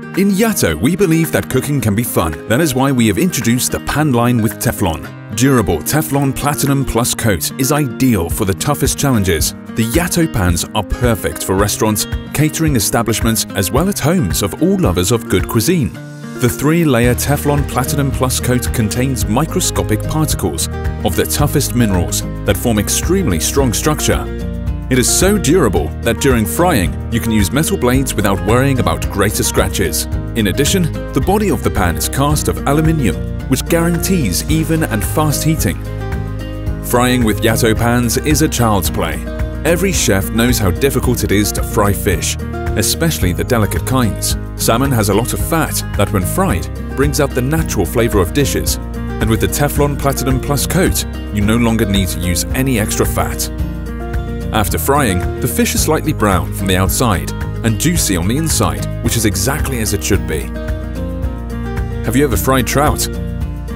In YATO, we believe that cooking can be fun. That is why we have introduced the pan line with Teflon. Durable Teflon Platinum Plus coat is ideal for the toughest challenges. The YATO pans are perfect for restaurants, catering establishments, as well as homes of all lovers of good cuisine. The 3-layer Teflon Platinum Plus coat contains microscopic particles of the toughest minerals that form extremely strong structure. It is so durable that during frying, you can use metal blades without worrying about greater scratches. In addition, the body of the pan is cast of aluminium, which guarantees even and fast heating. Frying with YATO pans is a child's play. Every chef knows how difficult it is to fry fish, especially the delicate kinds. Salmon has a lot of fat that, when fried, brings out the natural flavor of dishes. And with the Teflon Platinum Plus coat, you no longer need to use any extra fat. After frying, the fish is slightly brown from the outside and juicy on the inside, which is exactly as it should be. Have you ever fried trout?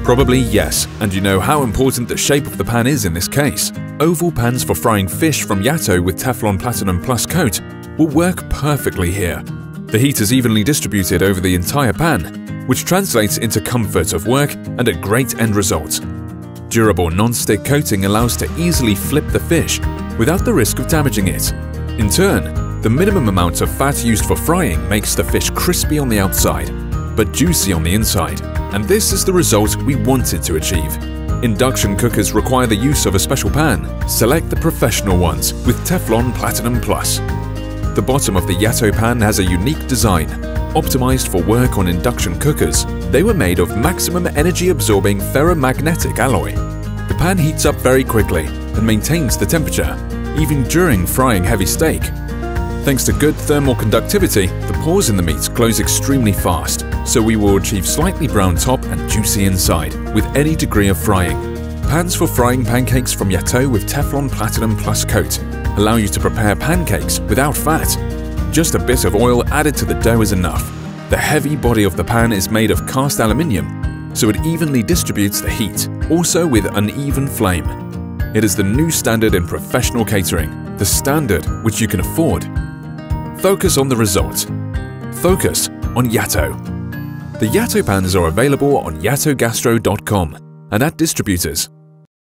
Probably yes, and you know how important the shape of the pan is in this case. Oval pans for frying fish from YATO with Teflon Platinum Plus coat will work perfectly here. The heat is evenly distributed over the entire pan, which translates into comfort of work and a great end result. Durable non-stick coating allows to easily flip the fish without the risk of damaging it. In turn, the minimum amount of fat used for frying makes the fish crispy on the outside, but juicy on the inside. And this is the result we wanted to achieve. Induction cookers require the use of a special pan. Select the professional ones with Teflon Platinum Plus. The bottom of the YATO pan has a unique design, optimized for work on induction cookers. They were made of maximum energy-absorbing ferromagnetic alloy. The pan heats up very quickly and maintains the temperature, even during frying heavy steak. Thanks to good thermal conductivity, the pores in the meat close extremely fast, so we will achieve slightly brown top and juicy inside with any degree of frying. Pans for frying pancakes from YATO with Teflon Platinum Plus coat allow you to prepare pancakes without fat. Just a bit of oil added to the dough is enough. The heavy body of the pan is made of cast aluminium, so it evenly distributes the heat, also with uneven flame. It is the new standard in professional catering, the standard which you can afford. Focus on the result. Focus on YATO. The YATO pans are available on yatogastro.com and at distributors.